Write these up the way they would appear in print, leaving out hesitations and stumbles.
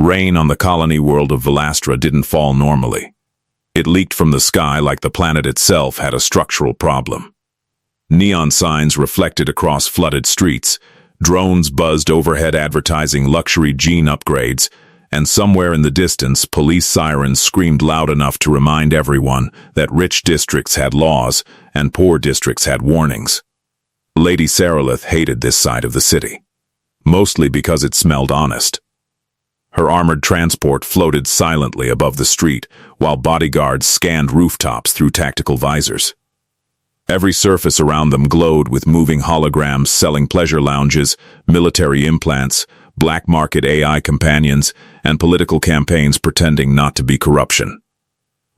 Rain on the colony world of Velastra didn't fall normally. It leaked from the sky like the planet itself had a structural problem. Neon signs reflected across flooded streets, drones buzzed overhead advertising luxury gene upgrades, and somewhere in the distance, police sirens screamed loud enough to remind everyone that rich districts had laws and poor districts had warnings. Lady Saralith hated this side of the city, mostly because it smelled honest. Her armored transport floated silently above the street, while bodyguards scanned rooftops through tactical visors. Every surface around them glowed with moving holograms selling pleasure lounges, military implants, black market AI companions, and political campaigns pretending not to be corruption.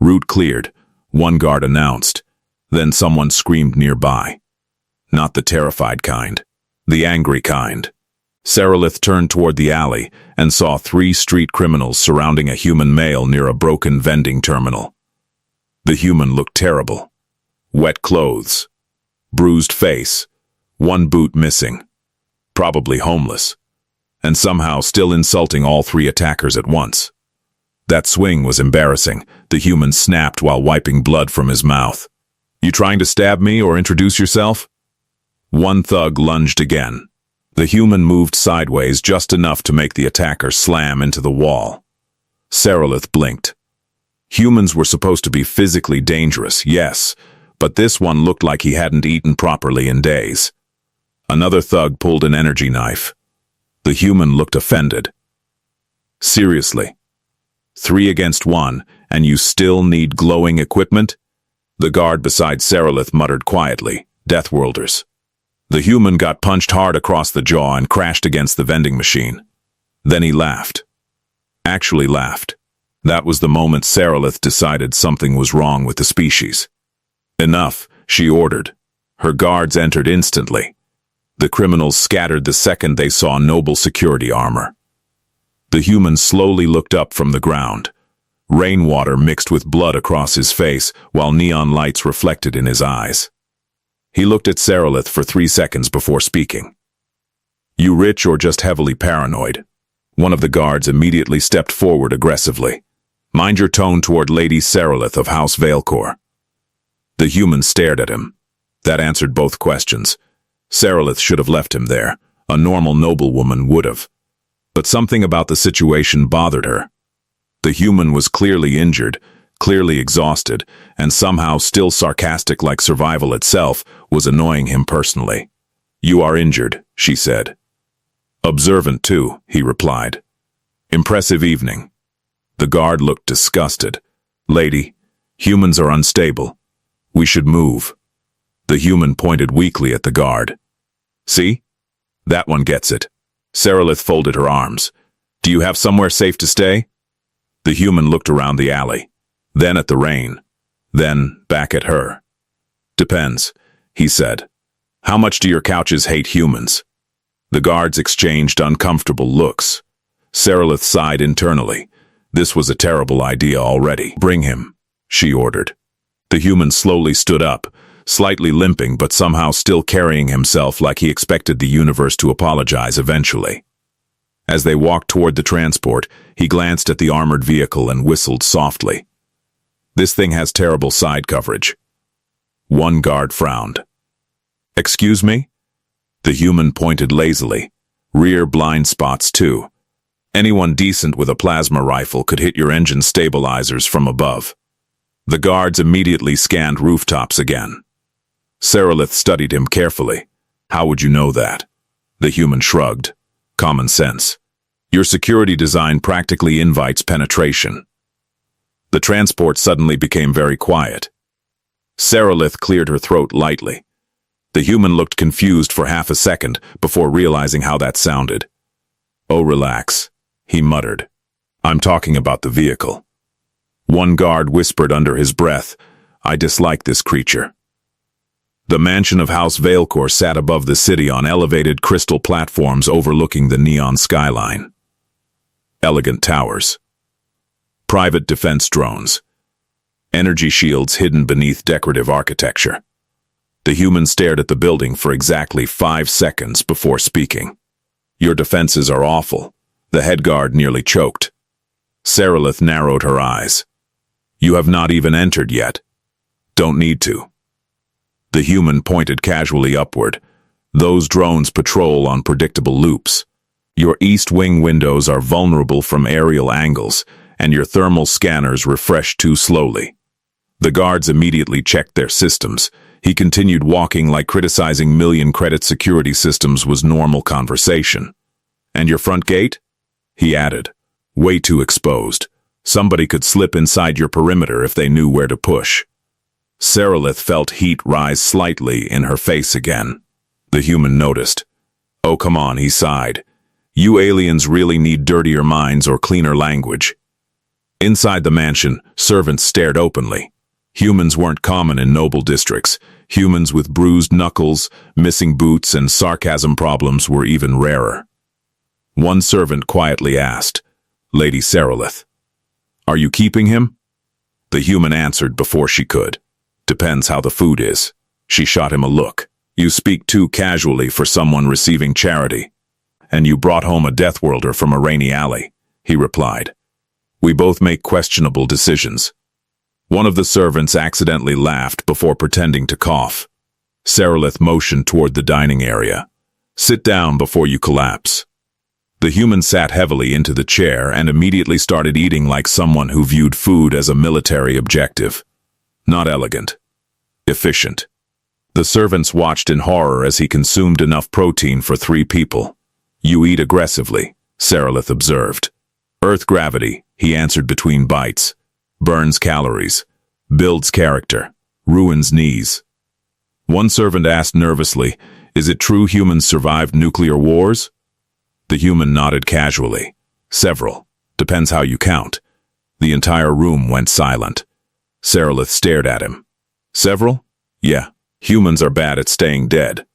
Route cleared, one guard announced. Then someone screamed nearby. Not the terrified kind, the angry kind. Saralith turned toward the alley and saw 3 street criminals surrounding a human male near a broken vending terminal. The human looked terrible. Wet clothes, bruised face, one boot missing, probably homeless, and somehow still insulting all 3 attackers at once. That swing was embarrassing. The human snapped while wiping blood from his mouth. "You trying to stab me or introduce yourself?" One thug lunged again. The human moved sideways just enough to make the attacker slam into the wall. Saralith blinked. Humans were supposed to be physically dangerous, yes, but this one looked like he hadn't eaten properly in days. Another thug pulled an energy knife. The human looked offended. "Seriously? 3 against 1, and you still need glowing equipment?" The guard beside Saralith muttered quietly, "Deathworlders." The human got punched hard across the jaw and crashed against the vending machine. Then he laughed. Actually laughed. That was the moment Saralith decided something was wrong with the species. "Enough," she ordered. Her guards entered instantly. The criminals scattered the second they saw noble security armor. The human slowly looked up from the ground. Rainwater mixed with blood across his face, while neon lights reflected in his eyes. He looked at Saralith for 3 seconds before speaking. "You rich or just heavily paranoid?" One of the guards immediately stepped forward aggressively. "Mind your tone toward Lady Saralith of House Veilcor." The human stared at him. That answered both questions. Saralith should have left him there. A normal noblewoman would have. But something about the situation bothered her. The human was clearly injured, clearly exhausted, and somehow still sarcastic like survival itself was annoying him personally. "You are injured," she said. "Observant too," he replied. "Impressive evening." The guard looked disgusted. "Lady, humans are unstable. We should move." The human pointed weakly at the guard. "See? That one gets it." Saralith folded her arms. "Do you have somewhere safe to stay?" The human looked around the alley, then at the rain, then back at her. "Depends," he said. "How much do your couches hate humans?" The guards exchanged uncomfortable looks. Saralith sighed internally. This was a terrible idea already. "Bring him," she ordered. The human slowly stood up, slightly limping but somehow still carrying himself like he expected the universe to apologize eventually. As they walked toward the transport, he glanced at the armored vehicle and whistled softly. "This thing has terrible side coverage." One guard frowned. "Excuse me?" The human pointed lazily. "Rear blind spots too. Anyone decent with a plasma rifle could hit your engine stabilizers from above." The guards immediately scanned rooftops again. Saralith studied him carefully. "How would you know that?" The human shrugged. "Common sense. Your security design practically invites penetration." The transport suddenly became very quiet. Saralith cleared her throat lightly. The human looked confused for half a second before realizing how that sounded. "Oh, relax," he muttered. "I'm talking about the vehicle." One guard whispered under his breath, "I dislike this creature." The mansion of House Veilcor sat above the city on elevated crystal platforms overlooking the neon skyline. Elegant towers. Private defense drones. Energy shields hidden beneath decorative architecture. The human stared at the building for exactly 5 seconds before speaking. "Your defenses are awful." The head guard nearly choked. Saralith narrowed her eyes. You have not even entered yet. Don't need to. The human pointed casually upward. Those drones patrol on predictable loops. Your east wing windows are vulnerable from aerial angles, and your thermal scanners refresh too slowly. The guards immediately checked their systems. He continued walking like criticizing million-credit security systems was normal conversation. And your front gate? He added. Way too exposed. Somebody could slip inside your perimeter if they knew where to push. Saralith felt heat rise slightly in her face again. The human noticed. Oh, come on, he sighed. You aliens really need dirtier minds or cleaner language. Inside the mansion, servants stared openly. Humans weren't common in noble districts. Humans with bruised knuckles, missing boots, and sarcasm problems were even rarer. One servant quietly asked, Lady Saralith, are you keeping him? The human answered before she could. Depends how the food is. She shot him a look. You speak too casually for someone receiving charity. And you brought home a death worlder from a rainy alley, he replied. We both make questionable decisions. One of the servants accidentally laughed before pretending to cough. Saralith motioned toward the dining area. Sit down before you collapse. The human sat heavily into the chair and immediately started eating like someone who viewed food as a military objective. Not elegant. Efficient. The servants watched in horror as he consumed enough protein for 3 people. You eat aggressively, Saralith observed. Earth gravity, he answered between bites. Burns calories. Builds character. Ruins knees. One servant asked nervously, is it true humans survived nuclear wars? The human nodded casually. Several. Depends how you count. The entire room went silent. Saralith stared at him. Several? Yeah. Humans are bad at staying dead.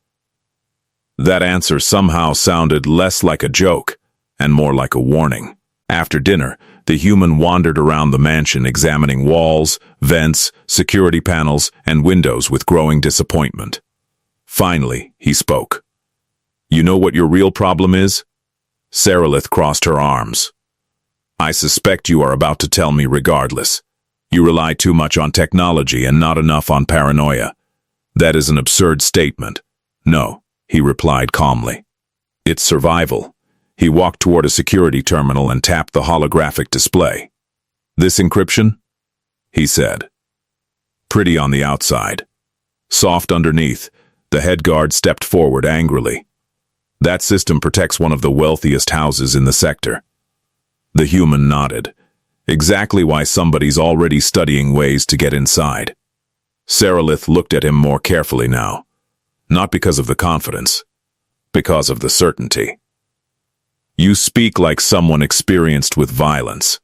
That answer somehow sounded less like a joke and more like a warning. After dinner, the human wandered around the mansion examining walls, vents, security panels, and windows with growing disappointment. Finally, he spoke. You know what your real problem is? Saralith crossed her arms. I suspect you are about to tell me regardless. You rely too much on technology and not enough on paranoia. That is an absurd statement. No, he replied calmly. It's survival. He walked toward a security terminal and tapped the holographic display. This encryption? He said. Pretty on the outside. Soft underneath, the head guard stepped forward angrily. That system protects one of the wealthiest houses in the sector. The human nodded. Exactly why somebody's already studying ways to get inside. Saralith looked at him more carefully now. Not because of the confidence, because of the certainty. You speak like someone experienced with violence.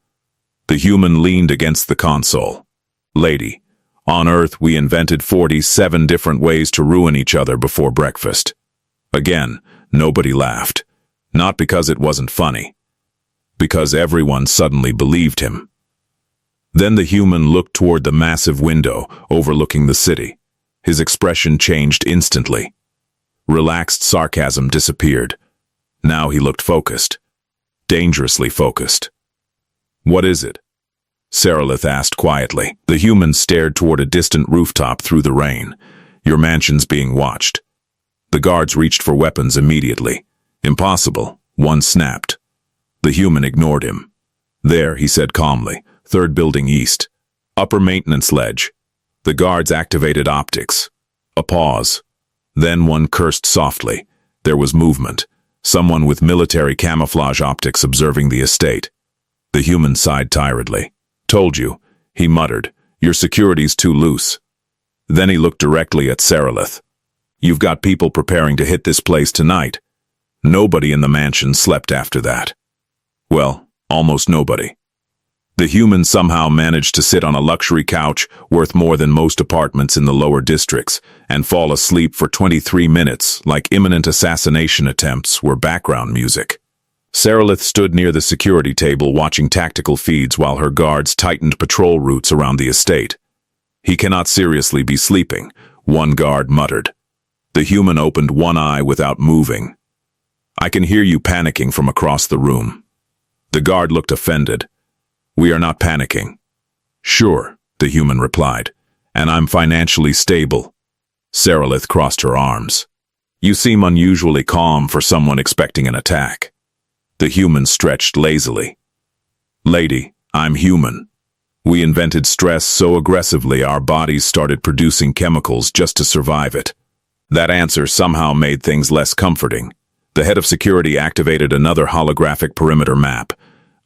The human leaned against the console. Lady, on Earth we invented 47 different ways to ruin each other before breakfast. Again, nobody laughed. Not because it wasn't funny. Because everyone suddenly believed him. Then the human looked toward the massive window overlooking the city. His expression changed instantly. Relaxed sarcasm disappeared. Now he looked focused. Dangerously focused. What is it? Saralith asked quietly. The human stared toward a distant rooftop through the rain. Your mansion's being watched. The guards reached for weapons immediately. Impossible. One snapped. The human ignored him. There, he said calmly. 3rd building east. Upper maintenance ledge. The guards activated optics. A pause. Then one cursed softly. There was movement. Someone with military camouflage optics observing the estate. The human sighed tiredly. Told you, he muttered. Your security's too loose. Then he looked directly at Saralith. You've got people preparing to hit this place tonight. Nobody in the mansion slept after that. Well, almost nobody. The human somehow managed to sit on a luxury couch worth more than most apartments in the lower districts and fall asleep for 23 minutes like imminent assassination attempts were background music. Saralith stood near the security table watching tactical feeds while her guards tightened patrol routes around the estate. He cannot seriously be sleeping, one guard muttered. The human opened one eye without moving. I can hear you panicking from across the room. The guard looked offended. We are not panicking. Sure, the human replied, and I'm financially stable. Saralith crossed her arms. You seem unusually calm for someone expecting an attack. The human stretched lazily. Lady, I'm human. We invented stress so aggressively our bodies started producing chemicals just to survive it. That answer somehow made things less comforting. The head of security activated another holographic perimeter map.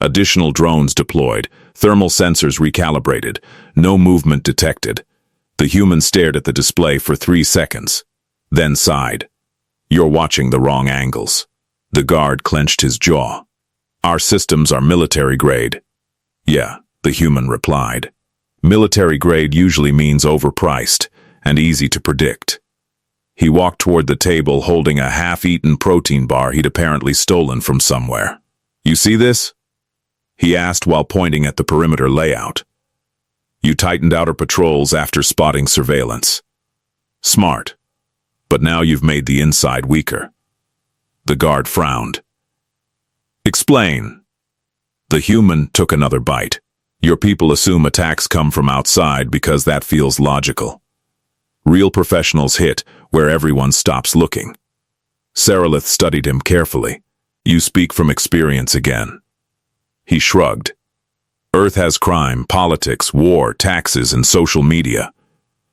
Additional drones deployed, thermal sensors recalibrated, no movement detected. The human stared at the display for 3 seconds, then sighed. You're watching the wrong angles. The guard clenched his jaw. Our systems are military grade. Yeah, the human replied. Military grade usually means overpriced and easy to predict. He walked toward the table holding a half-eaten protein bar he'd apparently stolen from somewhere. You see this? He asked while pointing at the perimeter layout. You tightened outer patrols after spotting surveillance. Smart. But now you've made the inside weaker. The guard frowned. Explain. The human took another bite. Your people assume attacks come from outside because that feels logical. Real professionals hit where everyone stops looking. Saralith studied him carefully. You speak from experience again. He shrugged. Earth has crime, politics, war, taxes, and social media.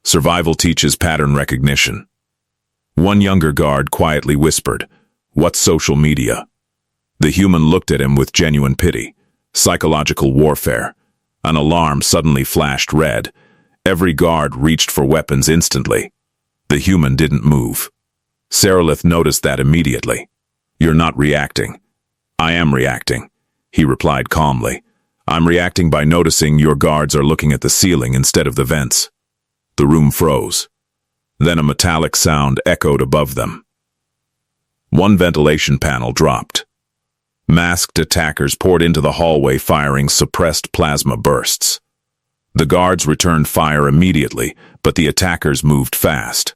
Survival teaches pattern recognition. One younger guard quietly whispered, "What's social media?" The human looked at him with genuine pity. Psychological warfare. An alarm suddenly flashed red. Every guard reached for weapons instantly. The human didn't move. Saralith noticed that immediately. You're not reacting. I am reacting, he replied calmly. I'm reacting by noticing your guards are looking at the ceiling instead of the vents. The room froze. Then a metallic sound echoed above them. One ventilation panel dropped. Masked attackers poured into the hallway firing suppressed plasma bursts. The guards returned fire immediately, but the attackers moved fast.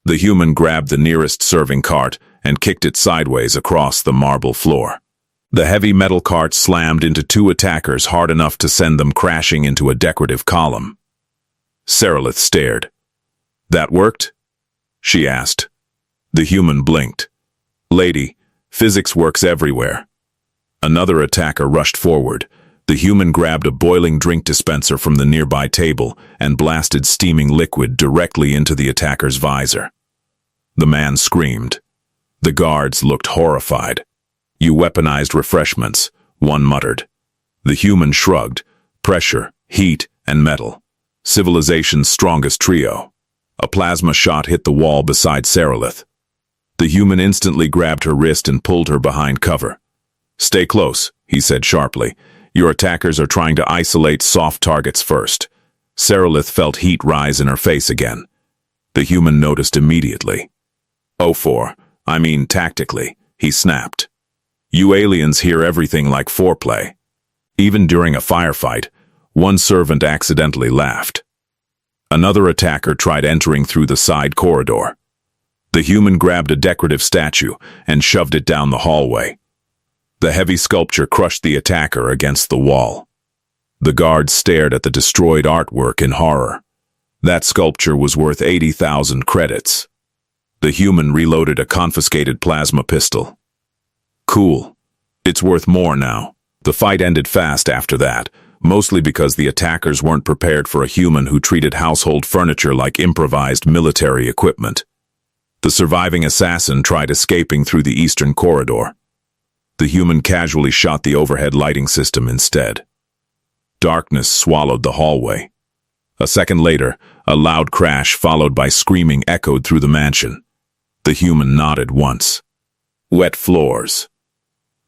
The human grabbed the nearest serving cart and kicked it sideways across the marble floor. The heavy metal cart slammed into 2 attackers hard enough to send them crashing into a decorative column. Saralith stared. That worked? She asked. The human blinked. Lady, physics works everywhere. Another attacker rushed forward. The human grabbed a boiling drink dispenser from the nearby table and blasted steaming liquid directly into the attacker's visor. The man screamed. The guards looked horrified. You weaponized refreshments, one muttered. The human shrugged. Pressure, heat, and metal. Civilization's strongest trio. A plasma shot hit the wall beside Saralith. The human instantly grabbed her wrist and pulled her behind cover. Stay close, he said sharply. Your attackers are trying to isolate soft targets first. Saralith felt heat rise in her face again. The human noticed immediately. Tactically, he snapped. You aliens hear everything like foreplay. Even during a firefight, one servant accidentally laughed. Another attacker tried entering through the side corridor. The human grabbed a decorative statue and shoved it down the hallway. The heavy sculpture crushed the attacker against the wall. The guards stared at the destroyed artwork in horror. That sculpture was worth 80,000 credits. The human reloaded a confiscated plasma pistol. Cool. It's worth more now. The fight ended fast after that, mostly because the attackers weren't prepared for a human who treated household furniture like improvised military equipment. The surviving assassin tried escaping through the eastern corridor. The human casually shot the overhead lighting system instead. Darkness swallowed the hallway. A second later, a loud crash followed by screaming echoed through the mansion. The human nodded once. Wet floors.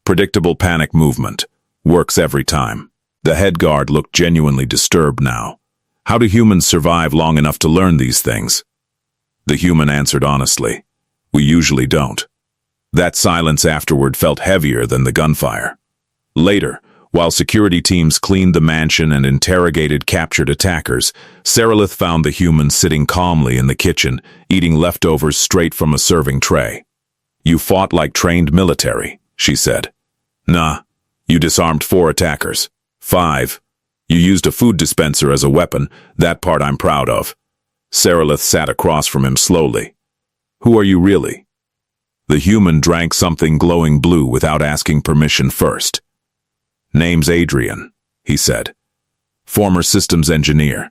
Predictable panic movement. Works every time. The head guard looked genuinely disturbed now. How do humans survive long enough to learn these things? The human answered honestly. We usually don't. That silence afterward felt heavier than the gunfire. Later, while security teams cleaned the mansion and interrogated captured attackers, Saralith found the human sitting calmly in the kitchen, eating leftovers straight from a serving tray. You fought like trained military, she said. Nah, you disarmed 4 attackers. 5. You used a food dispenser as a weapon. That part I'm proud of. Saralith sat across from him slowly. Who are you really? The human drank something glowing blue without asking permission first. Name's Adrian, he said. Former systems engineer.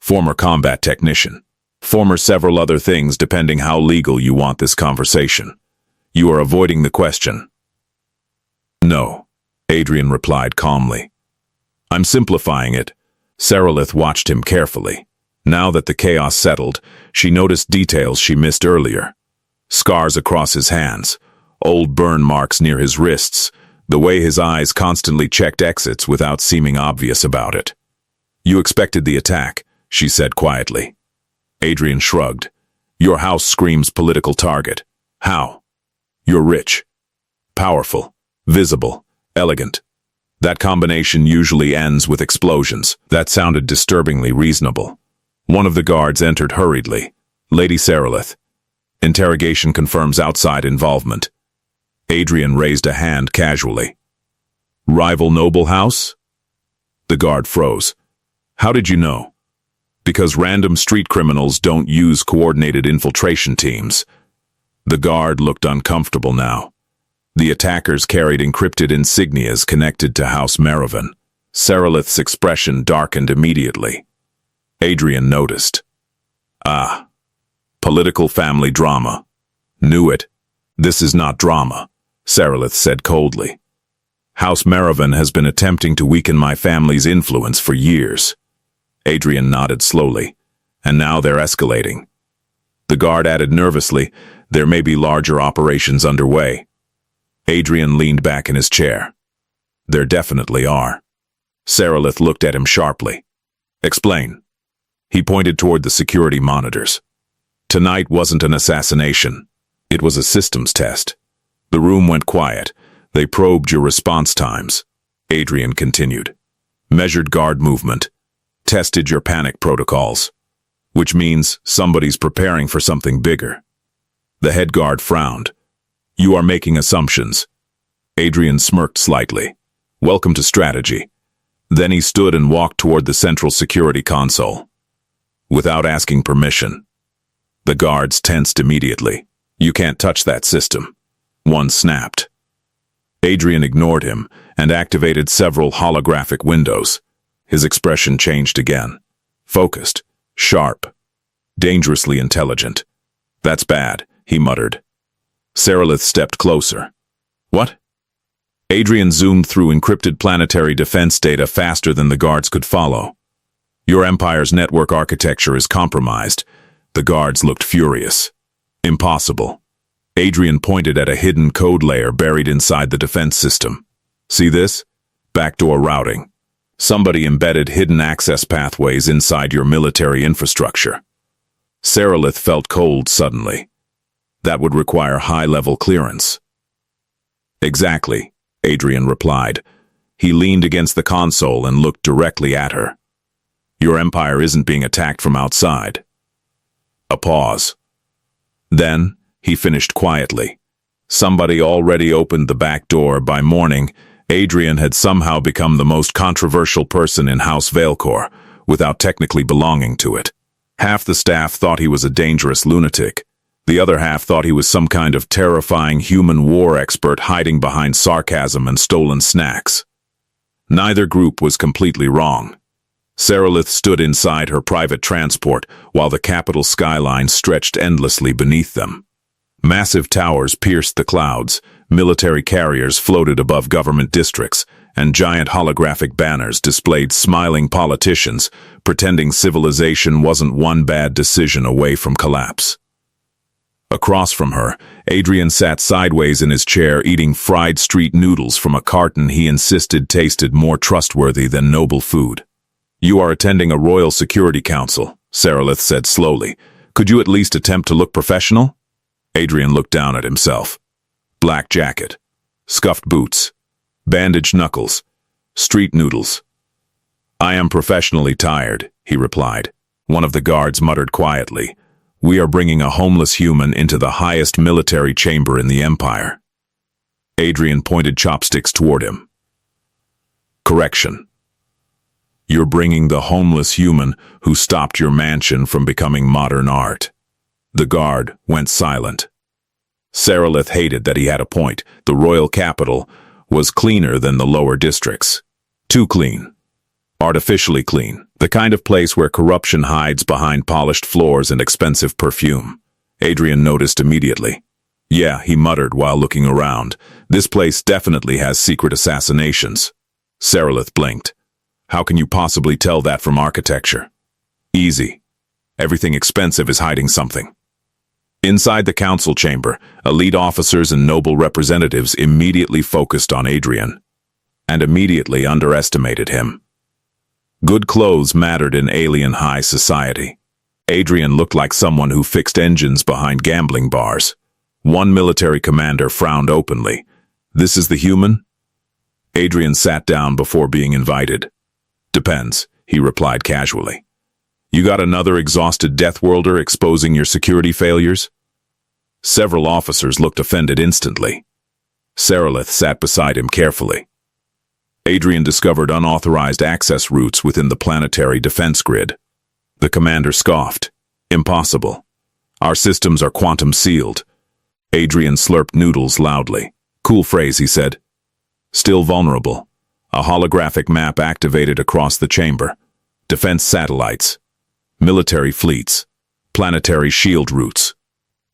Former combat technician. Former several other things depending how legal you want this conversation. You are avoiding the question. No, Adrian replied calmly. I'm simplifying it. Saralith watched him carefully. Now that the chaos settled, she noticed details she missed earlier. Scars across his hands, old burn marks near his wrists, the way his eyes constantly checked exits without seeming obvious about it. You expected the attack, she said quietly. Adrian shrugged. Your house screams political target. How? You're rich. Powerful. Visible. Elegant. That combination usually ends with explosions. That sounded disturbingly reasonable. One of the guards entered hurriedly. Lady Saralith. Interrogation confirms outside involvement. Adrian raised a hand casually. Rival noble house? The guard froze. How did you know? Because random street criminals don't use coordinated infiltration teams. The guard looked uncomfortable now. The attackers carried encrypted insignias connected to House Maravan. Saralith's expression darkened immediately. Adrian noticed. Ah. Political family drama. Knew it. This is not drama, Saralith said coldly. House Maravan has been attempting to weaken my family's influence for years. Adrian nodded slowly. And now they're escalating. The guard added nervously, there may be larger operations underway. Adrian leaned back in his chair. There definitely are. Saralith looked at him sharply. Explain. He pointed toward the security monitors. Tonight wasn't an assassination. It was a systems test. The room went quiet. They probed your response times. Adrian continued. Measured guard movement. Tested your panic protocols. Which means somebody's preparing for something bigger. The head guard frowned. You are making assumptions. Adrian smirked slightly. Welcome to strategy. Then he stood and walked toward the central security console. Without asking permission. The guards tensed immediately. You can't touch that system. One snapped. Adrian ignored him and activated several holographic windows. His expression changed again. Focused. Sharp. Dangerously intelligent. That's bad, he muttered. Saralith stepped closer. What? Adrian zoomed through encrypted planetary defense data faster than the guards could follow. Your Empire's network architecture is compromised. The guards looked furious. Impossible. Adrian pointed at a hidden code layer buried inside the defense system. See this? Backdoor routing. Somebody embedded hidden access pathways inside your military infrastructure. Saralith felt cold suddenly. That would require high-level clearance. Exactly, Adrian replied. He leaned against the console and looked directly at her. Your Empire isn't being attacked from outside. A pause. Then, he finished quietly. Somebody already opened the back door. By morning, Adrian had somehow become the most controversial person in House Veilcor, without technically belonging to it. Half the staff thought he was a dangerous lunatic. The other half thought he was some kind of terrifying human war expert hiding behind sarcasm and stolen snacks. Neither group was completely wrong. Saralith stood inside her private transport while the capital skyline stretched endlessly beneath them. Massive towers pierced the clouds, military carriers floated above government districts, and giant holographic banners displayed smiling politicians, pretending civilization wasn't one bad decision away from collapse. Across from her, Adrian sat sideways in his chair eating fried street noodles from a carton he insisted tasted more trustworthy than noble food. You are attending a Royal Security Council, Saralith said slowly. Could you at least attempt to look professional? Adrian looked down at himself. Black jacket, scuffed boots, bandaged knuckles, street noodles. I am professionally tired, he replied. One of the guards muttered quietly. We are bringing a homeless human into the highest military chamber in the Empire. Adrian pointed chopsticks toward him. Correction. You're bringing the homeless human who stopped your mansion from becoming modern art." The guard went silent. Saralith hated that he had a point. The royal capital was cleaner than the lower districts. Too clean. Artificially clean. The kind of place where corruption hides behind polished floors and expensive perfume. Adrian noticed immediately. "Yeah," he muttered while looking around. "This place definitely has secret assassinations." Saralith blinked. "How can you possibly tell that from architecture?" "Easy. Everything expensive is hiding something." Inside the council chamber, elite officers and noble representatives immediately focused on Adrian, and immediately underestimated him. Good clothes mattered in alien high society. Adrian looked like someone who fixed engines behind gambling bars. One military commander frowned openly. "This is the human?" Adrian sat down before being invited. "Depends," he replied casually. "You got another exhausted Deathworlder exposing your security failures?" Several officers looked offended instantly. Saralith sat beside him carefully. Adrian discovered unauthorized access routes within the planetary defense grid. The commander scoffed. "Impossible. Our systems are quantum sealed." Adrian slurped noodles loudly. "Cool phrase," he said. "Still vulnerable. A holographic map activated across the chamber. Defense satellites. Military fleets. Planetary shield routes."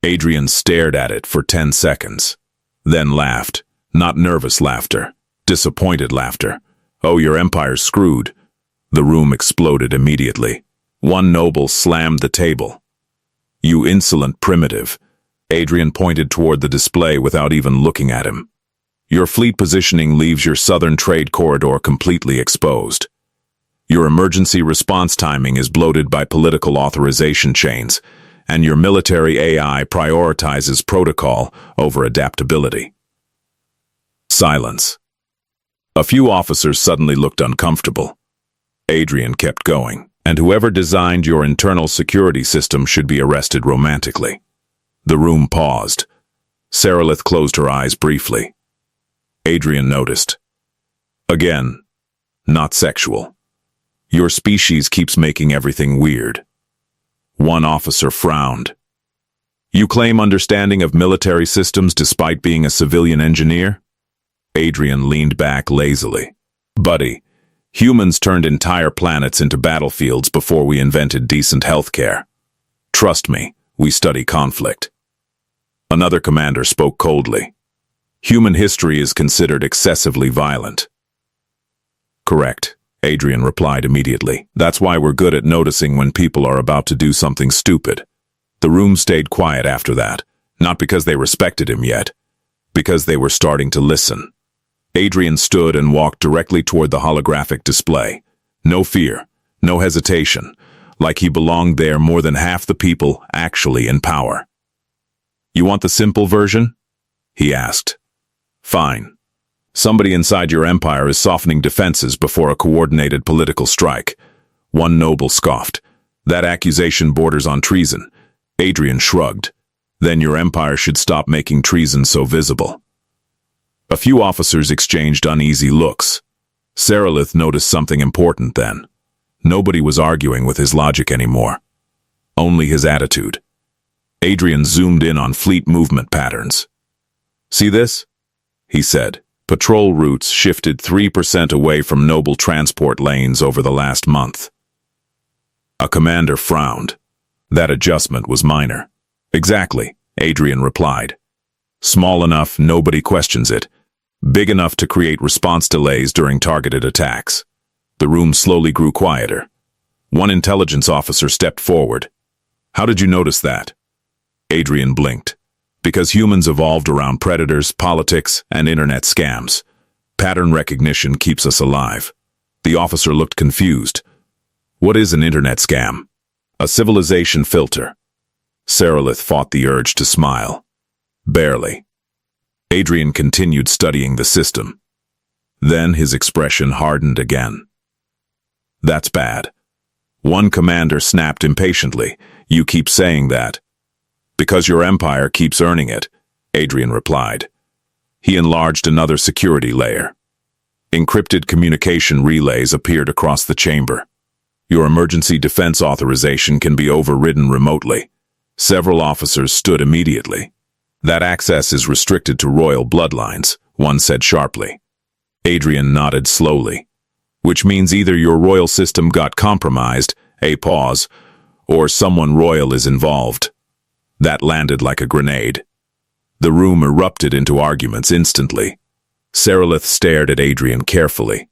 Adrian stared at it for 10 seconds. Then laughed. Not nervous laughter. Disappointed laughter. "Oh, your empire's screwed." The room exploded immediately. One noble slammed the table. "You insolent primitive." Adrian pointed toward the display without even looking at him. "Your fleet positioning leaves your southern trade corridor completely exposed. Your emergency response timing is bloated by political authorization chains, and your military AI prioritizes protocol over adaptability." Silence. A few officers suddenly looked uncomfortable. Adrian kept going. "And whoever designed your internal security system should be arrested romantically." The room paused. Saralith closed her eyes briefly. Adrian noticed. "Again, not sexual. Your species keeps making everything weird." One officer frowned. "You claim understanding of military systems despite being a civilian engineer?" Adrian leaned back lazily. "Buddy, humans turned entire planets into battlefields before we invented decent healthcare. Trust me, we study conflict." Another commander spoke coldly. "Human history is considered excessively violent." "Correct," Adrian replied immediately. "That's why we're good at noticing when people are about to do something stupid." The room stayed quiet after that, not because they respected him yet, because they were starting to listen. Adrian stood and walked directly toward the holographic display. No fear, no hesitation, like he belonged there more than half the people actually in power. "You want the simple version?" he asked. "Fine. Somebody inside your empire is softening defenses before a coordinated political strike." One noble scoffed. "That accusation borders on treason." Adrian shrugged. "Then your empire should stop making treason so visible." A few officers exchanged uneasy looks. Saralith noticed something important then. Nobody was arguing with his logic anymore. Only his attitude. Adrian zoomed in on fleet movement patterns. "See this?" he said. "Patrol routes shifted 3% away from noble transport lanes over the last month." A commander frowned. That adjustment was minor. "Exactly," Adrian replied. "Small enough, nobody questions it. Big enough to create response delays during targeted attacks." The room slowly grew quieter. One intelligence officer stepped forward. "How did you notice that?" Adrian blinked. "Because humans evolved around predators, politics, and internet scams. Pattern recognition keeps us alive." The officer looked confused. "What is an internet scam?" "A civilization filter." Saralith fought the urge to smile. "Barely." Adrian continued studying the system. Then his expression hardened again. "That's bad." One commander snapped impatiently. "You keep saying that." "Because your empire keeps earning it," Adrian replied. He enlarged another security layer. Encrypted communication relays appeared across the chamber. Your emergency defense authorization can be overridden remotely. Several officers stood immediately. That access is restricted to royal bloodlines, one said sharply. Adrian nodded slowly. Which means either your royal system got compromised, a pause, or someone royal is involved. That landed like a grenade. The room erupted into arguments instantly. Saralith stared at Adrian carefully.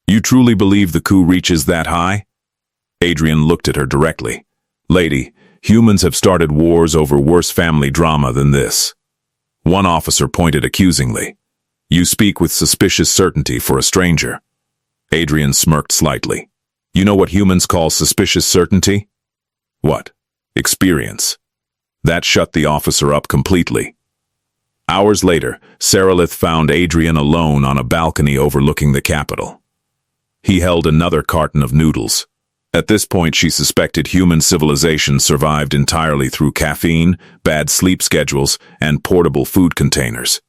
You truly believe the coup reaches that high? Adrian looked at her directly. Lady, humans have started wars over worse family drama than this. One officer pointed accusingly. You speak with suspicious certainty for a stranger. Adrian smirked slightly. You know what humans call suspicious certainty? What? Experience. That shut the officer up completely. Hours later, Saralith found Adrian alone on a balcony overlooking the capital. He held another carton of noodles. At this point, she suspected human civilization survived entirely through caffeine, bad sleep schedules, and portable food containers.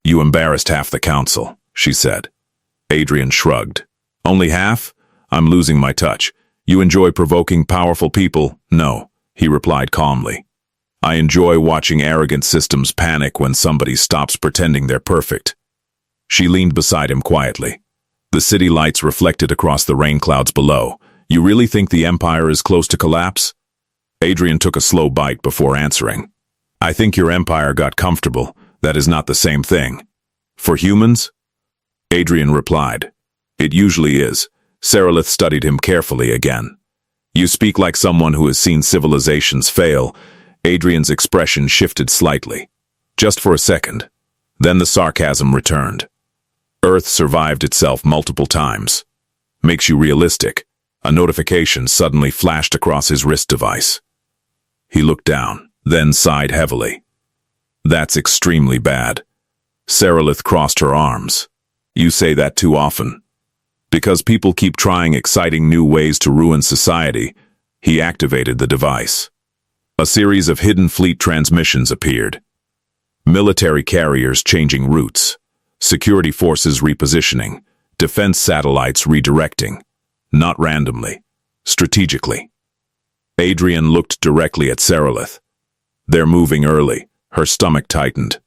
You embarrassed half the council, she said. Adrian shrugged. Only half? I'm losing my touch. You enjoy provoking powerful people? No, he replied calmly. I enjoy watching arrogant systems panic when somebody stops pretending they're perfect. She leaned beside him quietly. The city lights reflected across the rain clouds below. You really think the empire is close to collapse? Adrian took a slow bite before answering. I think your empire got comfortable. That is not the same thing. For humans? Adrian replied. It usually is. Saralith studied him carefully again. You speak like someone who has seen civilizations fail. Adrian's expression shifted slightly. Just for a second. Then the sarcasm returned. Earth survived itself multiple times. Makes you realistic. A notification suddenly flashed across his wrist device. He looked down, then sighed heavily. That's extremely bad. Saralith crossed her arms. You say that too often. Because people keep trying exciting new ways to ruin society, he activated the device. A series of hidden fleet transmissions appeared. Military carriers changing routes, security forces repositioning, defense satellites redirecting. Not randomly, strategically. Adrian looked directly at Saralith. They're moving early. Her stomach tightened.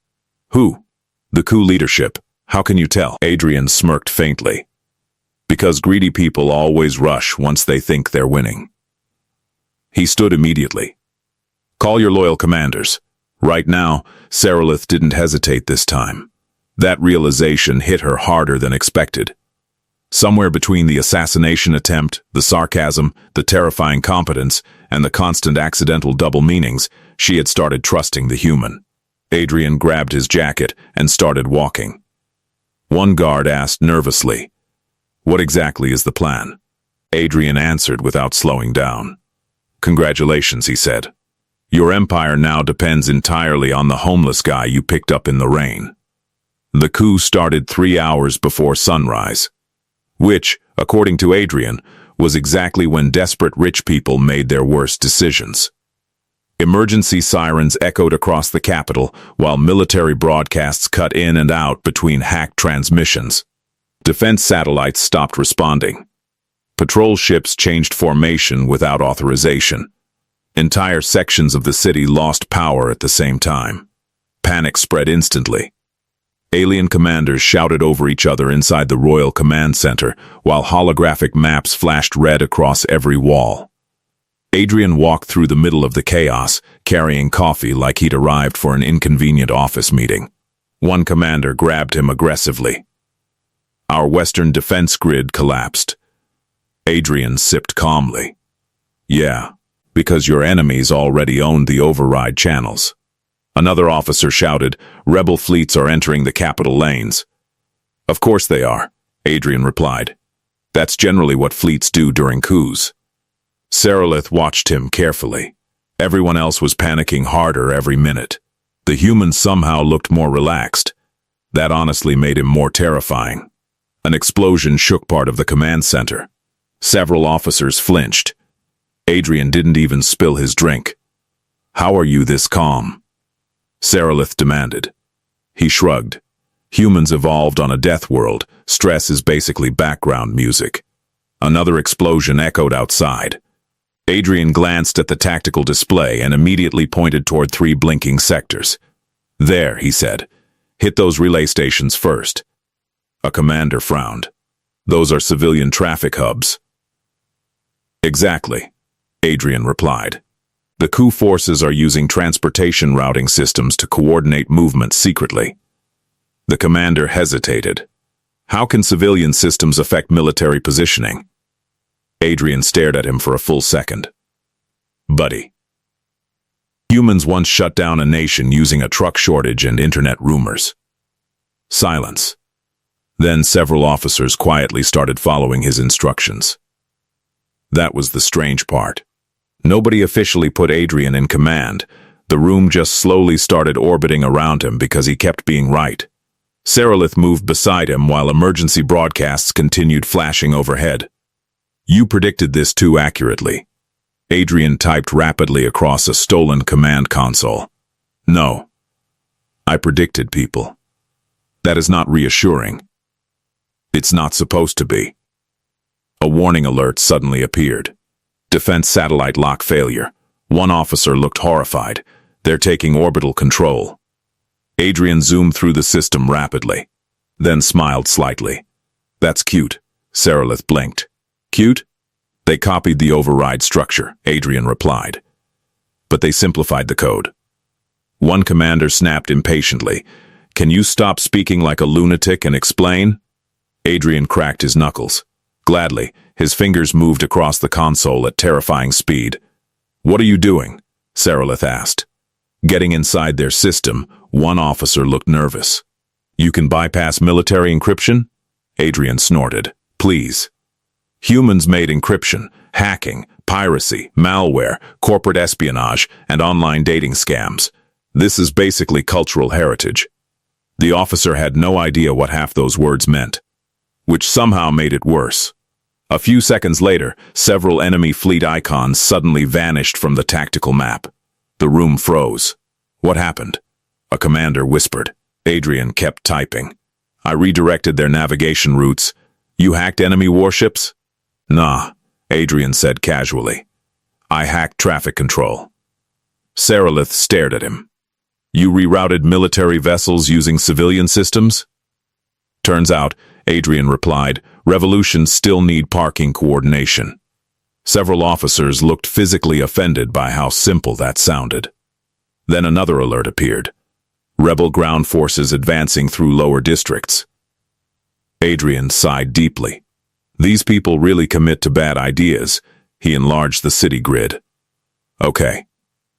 Who? The coup leadership. How can you tell? Adrian smirked faintly. Because greedy people always rush once they think they're winning. He stood immediately. Call your loyal commanders. Right now, Saralith didn't hesitate this time. That realization hit her harder than expected. Somewhere between the assassination attempt, the sarcasm, the terrifying competence, and the constant accidental double meanings, she had started trusting the human. Adrian grabbed his jacket and started walking. One guard asked nervously, What exactly is the plan? Adrian answered without slowing down. Congratulations, he said. Your empire now depends entirely on the homeless guy you picked up in the rain. The coup started 3 hours before sunrise, which, according to Adrian, was exactly when desperate rich people made their worst decisions. Emergency sirens echoed across the capital while military broadcasts cut in and out between hacked transmissions. Defense satellites stopped responding. Patrol ships changed formation without authorization. Entire sections of the city lost power at the same time. Panic spread instantly. Alien commanders shouted over each other inside the Royal Command Center, while holographic maps flashed red across every wall. Adrian walked through the middle of the chaos, carrying coffee like he'd arrived for an inconvenient office meeting. One commander grabbed him aggressively. Our Western defense grid collapsed. Adrian sipped calmly. Yeah, because your enemies already owned the override channels. Another officer shouted, Rebel fleets are entering the capital lanes. Of course they are, Adrian replied. That's generally what fleets do during coups. Saralith watched him carefully. Everyone else was panicking harder every minute. The human somehow looked more relaxed. That honestly made him more terrifying. An explosion shook part of the command center. Several officers flinched. Adrian didn't even spill his drink. How are you this calm? Saralith demanded. He shrugged. Humans evolved on a death world. Stress is basically background music. Another explosion echoed outside. Adrian glanced at the tactical display and immediately pointed toward 3 blinking sectors. "There," he said. "Hit those relay stations first." A commander frowned. "Those are civilian traffic hubs." "Exactly," Adrian replied. "The coup forces are using transportation routing systems to coordinate movements secretly." The commander hesitated. "How can civilian systems affect military positioning?" Adrian stared at him for a full second. "Buddy, humans once shut down a nation using a truck shortage and internet rumors." Silence. Then several officers quietly started following his instructions. That was the strange part. Nobody officially put Adrian in command. The room just slowly started orbiting around him because he kept being right. S.Y.T moved beside him while emergency broadcasts continued flashing overhead. "You predicted this too accurately." Adrian typed rapidly across a stolen command console. "No. I predicted people. That is not reassuring. It's not supposed to be." A warning alert suddenly appeared. "Defense satellite lock failure." One officer looked horrified. "They're taking orbital control." Adrian zoomed through the system rapidly, then smiled slightly. "That's cute." S.Y.T blinked. "Cute? They copied the override structure," Adrian replied. "But they simplified the code." One commander snapped impatiently. "Can you stop speaking like a lunatic and explain?" Adrian cracked his knuckles. Gladly, his fingers moved across the console at terrifying speed. "What are you doing?" S.Y.T asked. Getting inside their system, one officer looked nervous. "You can bypass military encryption?" Adrian snorted. "Please." Humans made encryption, hacking, piracy, malware, corporate espionage, and online dating scams. This is basically cultural heritage. The officer had no idea what half those words meant, which somehow made it worse. A few seconds later, several enemy fleet icons suddenly vanished from the tactical map. The room froze. "What happened?" A commander whispered. Adrian kept typing. "I redirected their navigation routes." "You hacked enemy warships?" "Nah," Adrian said casually. "I hacked traffic control." S.Y.T stared at him. "You rerouted military vessels using civilian systems?" "Turns out," Adrian replied, "revolutions still need parking coordination." Several officers looked physically offended by how simple that sounded. Then another alert appeared. Rebel ground forces advancing through lower districts. Adrian sighed deeply. These people really commit to bad ideas. He enlarged the city grid. "Okay.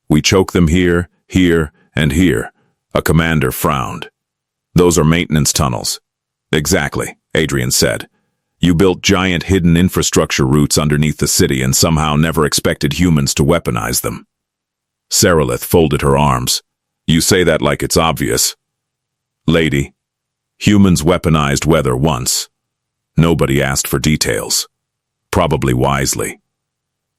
We choke them here, here, and here." A commander frowned. "Those are maintenance tunnels." "Exactly," Adrian said. "You built giant hidden infrastructure routes underneath the city and somehow never expected humans to weaponize them." S.Y.T folded her arms. "You say that like it's obvious." "Lady, humans weaponized weather once. Nobody asked for details. Probably wisely."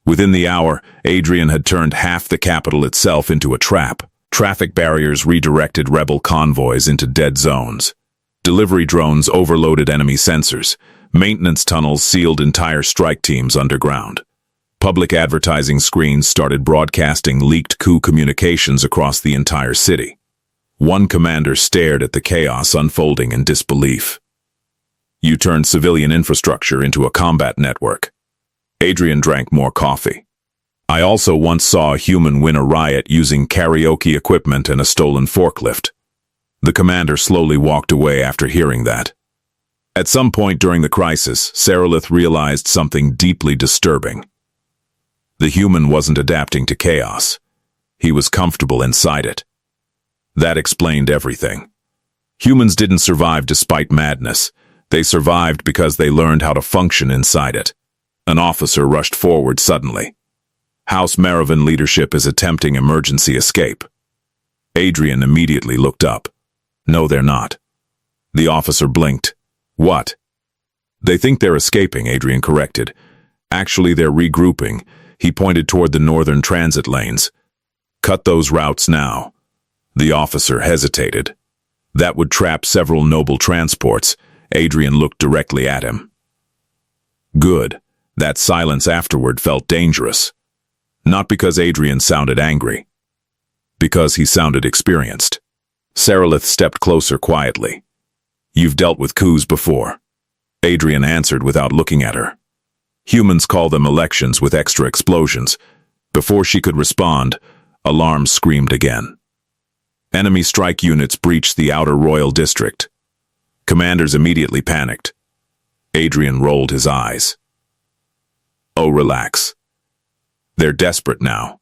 Within the hour, Adrian had turned half the capital itself into a trap. Traffic barriers redirected rebel convoys into dead zones. Delivery drones overloaded enemy sensors. Maintenance tunnels sealed entire strike teams underground. Public advertising screens started broadcasting leaked coup communications across the entire city. One commander stared at the chaos unfolding in disbelief. "You turned civilian infrastructure into a combat network." Adrian drank more coffee. "I also once saw a human win a riot using karaoke equipment and a stolen forklift." The commander slowly walked away after hearing that. At some point during the crisis, S.Y.T realized something deeply disturbing. The human wasn't adapting to chaos. He was comfortable inside it. That explained everything. Humans didn't survive despite madness. They survived because they learned how to function inside it. An officer rushed forward suddenly. "House Maravan leadership is attempting emergency escape." Adrian immediately looked up. "No, they're not." The officer blinked. "What?" "They think they're escaping," Adrian corrected. "Actually, they're regrouping." He pointed toward the northern transit lanes. "Cut those routes now." The officer hesitated. That would trap several noble transports. Adrian looked directly at him. Good. That silence afterward felt dangerous. Not because Adrian sounded angry. Because he sounded experienced. Saralith stepped closer quietly. You've dealt with coups before. Adrian answered without looking at her. Humans call them elections with extra explosions. Before she could respond, alarms screamed again. Enemy strike units breached the outer royal district. Commanders immediately panicked. Adrian rolled his eyes. Oh, relax. They're desperate now.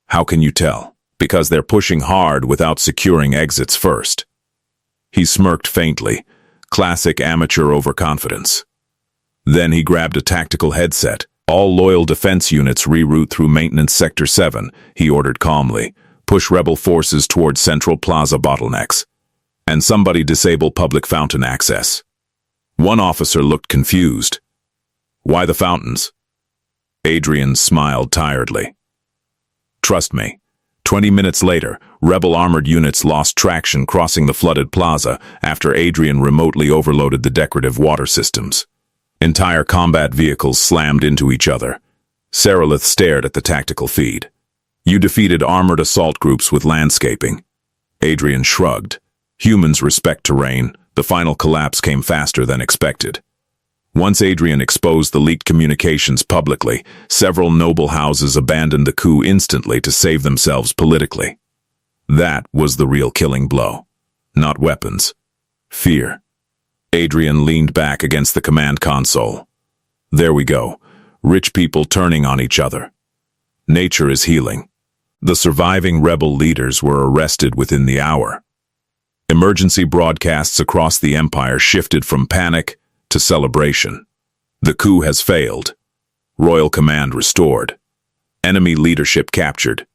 How can you tell? Because they're pushing hard without securing exits first. He smirked faintly, classic amateur overconfidence. Then he grabbed a tactical headset. All loyal defense units reroute through Maintenance Sector 7, he ordered calmly. Push rebel forces towards Central Plaza bottlenecks. And somebody disable public fountain access. One officer looked confused. Why the fountains? Adrian smiled tiredly. Trust me. 20 minutes later, rebel armored units lost traction crossing the flooded plaza after Adrian remotely overloaded the decorative water systems. Entire combat vehicles slammed into each other. Saralith stared at the tactical feed. You defeated armored assault groups with landscaping. Adrian shrugged. Humans respect terrain. The final collapse came faster than expected. Once Adrian exposed the leaked communications publicly, several noble houses abandoned the coup instantly to save themselves politically. That was the real killing blow. Not weapons. Fear. Adrian leaned back against the command console. There we go. Rich people turning on each other. Nature is healing. The surviving rebel leaders were arrested within the hour. Emergency broadcasts across the empire shifted from panic to celebration. The coup has failed. Royal command restored. Enemy leadership captured.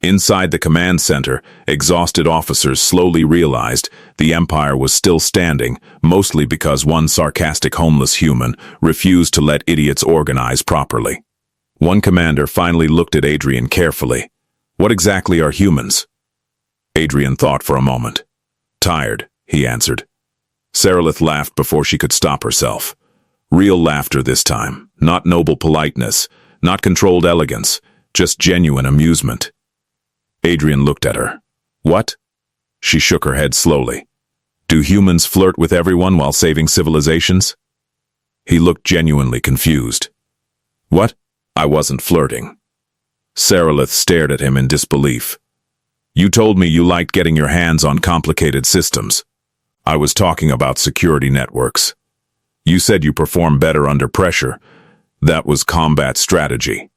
Inside the command center, exhausted officers slowly realized the empire was still standing, mostly because one sarcastic homeless human refused to let idiots organize properly. One commander finally looked at Adrian carefully. What exactly are humans? Adrian thought for a moment. Tired, he answered. Saralith laughed before she could stop herself. Real laughter this time, not noble politeness, not controlled elegance, just genuine amusement. Adrian looked at her. What? She shook her head slowly. Do humans flirt with everyone while saving civilizations? He looked genuinely confused. What? I wasn't flirting. Saralith stared at him in disbelief. You told me you liked getting your hands on complicated systems. I was talking about security networks. You said you perform better under pressure. That was combat strategy.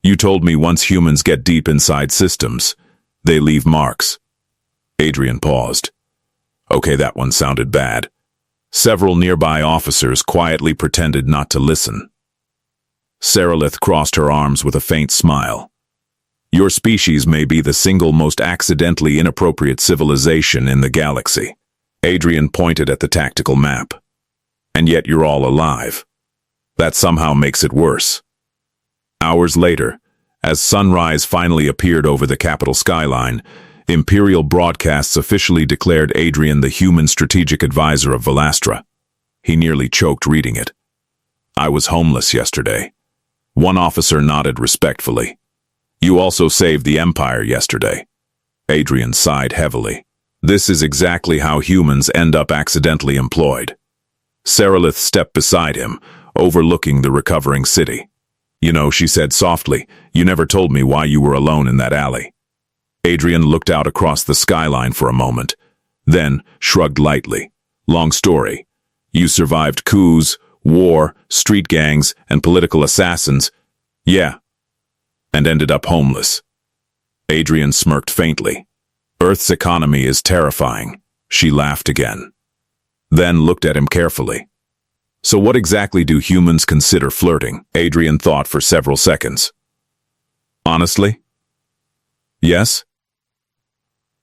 You told me once humans get deep inside systems, they leave marks. Adrian paused. Okay, that one sounded bad. Several nearby officers quietly pretended not to listen. Saralith crossed her arms with a faint smile. Your species may be the single most accidentally inappropriate civilization in the galaxy. Adrian pointed at the tactical map. And yet you're all alive. That somehow makes it worse. Hours later, as sunrise finally appeared over the capital skyline, Imperial broadcasts officially declared Adrian the human strategic advisor of Velastra. He nearly choked reading it. I was homeless yesterday. One officer nodded respectfully. You also saved the Empire yesterday. Adrian sighed heavily. This is exactly how humans end up accidentally employed. Saralith stepped beside him, overlooking the recovering city. You know, she said softly, you never told me why you were alone in that alley. Adrian looked out across the skyline for a moment, then shrugged lightly. Long story. You survived coups, war, street gangs, and political assassins. Yeah. And ended up homeless. Adrian smirked faintly. Earth's economy is terrifying. She laughed again. Then looked at him carefully. So what exactly do humans consider flirting? Adrian thought for several seconds. Honestly? Yes?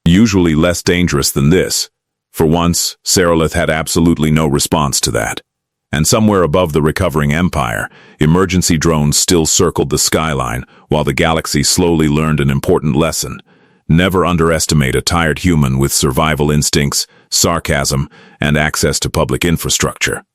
Usually less dangerous than this. For once, Saralith had absolutely no response to that. And somewhere above the recovering empire, emergency drones still circled the skyline while the galaxy slowly learned an important lesson. Never underestimate a tired human with survival instincts, sarcasm, and access to public infrastructure.